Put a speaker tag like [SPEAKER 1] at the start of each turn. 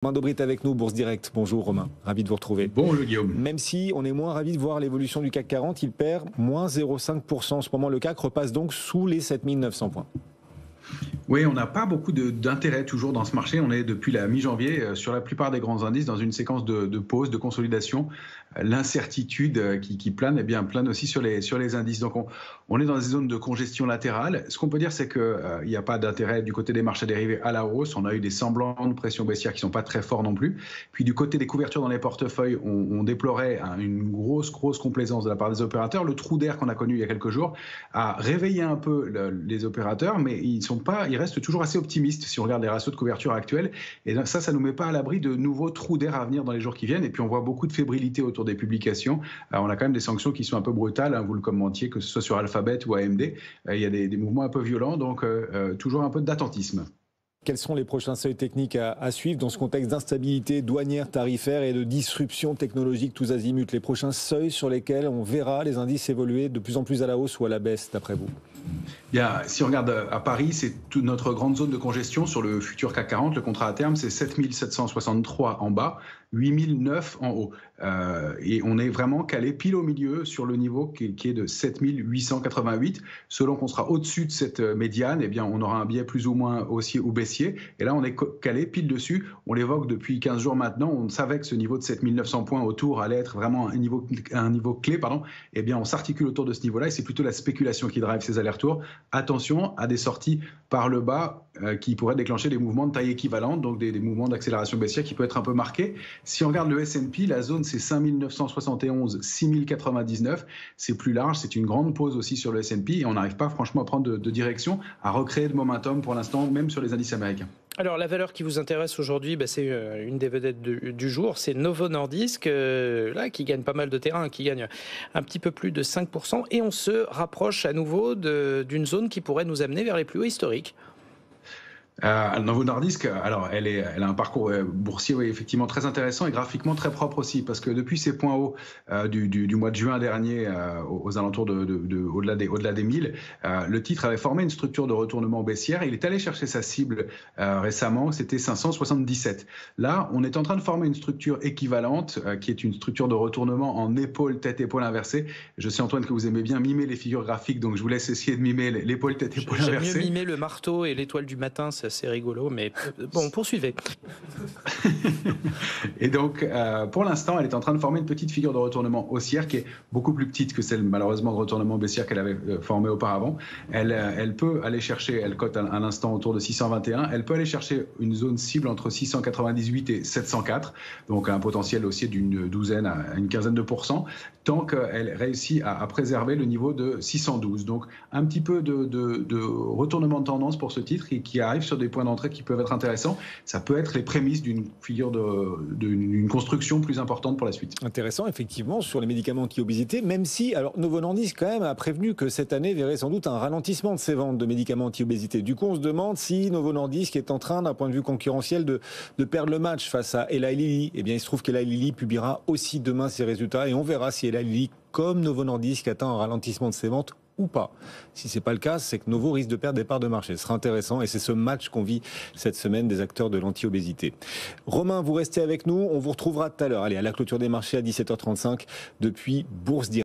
[SPEAKER 1] Romain Dobrit avec nous, Bourse Direct. Bonjour Romain, ravi de vous retrouver.
[SPEAKER 2] Bonjour Guillaume.
[SPEAKER 1] Même si on est moins ravi de voir l'évolution du CAC 40, il perd moins 0,5% en ce moment. Le CAC repasse donc sous les 7900 points.
[SPEAKER 2] Oui, on n'a pas beaucoup d'intérêt toujours dans ce marché. On est depuis la mi-janvier sur la plupart des grands indices dans une séquence de pause, de consolidation. L'incertitude qui plane, eh bien, plane aussi sur les indices. Donc on est dans des zones de congestion latérale. Ce qu'on peut dire, c'est qu'il n'y a pas d'intérêt du côté des marchés dérivés à la hausse. On a eu des semblants de pression baissière qui ne sont pas très forts non plus. Puis du côté des couvertures dans les portefeuilles, on déplorait une grosse complaisance de la part des opérateurs. Le trou d'air qu'on a connu il y a quelques jours a réveillé un peu les opérateurs, mais ils restent toujours assez optimistes si on regarde les ratios de couverture actuels. Et ça nous met pas à l'abri de nouveaux trous d'air à venir dans les jours qui viennent. Et puis on voit beaucoup de fébrilité autour des publications. Alors, on a quand même des sanctions qui sont un peu brutales, hein, vous le commentiez, que ce soit sur Alphabet ou AMD. Il y a des mouvements un peu violents, donc toujours un peu d'attentisme.
[SPEAKER 1] Quels sont les prochains seuils techniques à suivre dans ce contexte d'instabilité douanière, tarifaire et de disruption technologique tous azimuts? Les prochains seuils sur lesquels on verra les indices évoluer de plus en plus à la hausse ou à la baisse, d'après vous?
[SPEAKER 2] Bien, si on regarde à Paris, c'est toute notre grande zone de congestion sur le futur CAC 40. Le contrat à terme, c'est 7763 en bas, 8009 en haut. Et on est vraiment calé pile au milieu sur le niveau qui est de 7888. Selon qu'on sera au-dessus de cette médiane, eh bien, on aura un biais plus ou moins haussier ou baissier. Et là, on est calé pile dessus. On l'évoque depuis 15 jours maintenant. On savait que ce niveau de 7900 points autour allait être vraiment un niveau clé. Eh bien, on s'articule autour de ce niveau-là et c'est plutôt la spéculation qui drive ces allers-retours. Attention à des sorties par le bas qui pourraient déclencher des mouvements de taille équivalente, donc des mouvements d'accélération baissière qui peuvent être un peu marqués. Si on regarde le S&P, la zone c'est 5971, 6099, c'est plus large, c'est une grande pause aussi sur le S&P et on n'arrive pas franchement à prendre de direction, à recréer de momentum pour l'instant, même sur les indices américains.
[SPEAKER 3] Alors la valeur qui vous intéresse aujourd'hui, c'est une des vedettes du jour, c'est Novo Nordisk, là, qui gagne pas mal de terrain, qui gagne un petit peu plus de 5%, et on se rapproche à nouveau d'une zone qui pourrait nous amener vers les plus hauts historiques.
[SPEAKER 2] Novo Nordisk, alors elle a un parcours boursier effectivement très intéressant et graphiquement très propre aussi, parce que depuis ses points hauts du mois de juin dernier, aux alentours au-delà des 1000, le titre avait formé une structure de retournement baissière et il est allé chercher sa cible récemment, c'était 577. Là, on est en train de former une structure équivalente qui est une structure de retournement en épaule, tête, épaule inversée. Je sais, Antoine, que vous aimez bien mimer les figures graphiques, donc je vous laisse essayer de mimer l'épaule, tête, épaule inversée.
[SPEAKER 3] J'aime mieux mimer le marteau et l'étoile du matin, c'est rigolo, mais bon, poursuivez.
[SPEAKER 2] Et donc, pour l'instant, elle est en train de former une petite figure de retournement haussière qui est beaucoup plus petite que celle, malheureusement, de retournement baissière qu'elle avait formée auparavant. Elle peut aller chercher, elle cote à l'instant autour de 621, elle peut aller chercher une zone cible entre 698 et 704, donc un potentiel haussier d'une douzaine à une quinzaine de pourcents, tant qu'elle réussit à préserver le niveau de 612. Donc, un petit peu de retournement de tendance pour ce titre qui arrive sur des points d'entrée qui peuvent être intéressants. Ça peut être les prémices d'une figure d'une construction plus importante pour la suite.
[SPEAKER 1] Intéressant, effectivement, sur les médicaments anti-obésité, même si, alors Novo Nordisk quand même a prévenu que cette année verrait sans doute un ralentissement de ses ventes de médicaments anti-obésité. Du coup, on se demande si Novo Nordisk est en train, d'un point de vue concurrentiel, de perdre le match face à Eli Lilly. Eh bien, il se trouve qu'Eli Lilly publiera aussi demain ses résultats et on verra si Eli Lilly, comme Novo Nordisk, atteint un ralentissement de ses ventes ou pas. Si c'est pas le cas, c'est que Novo risque de perdre des parts de marché. Ce sera intéressant et c'est ce match qu'on vit cette semaine des acteurs de l'anti-obésité. Romain, vous restez avec nous. On vous retrouvera tout à l'heure. Allez, à la clôture des marchés à 17h35 depuis Bourse Direct.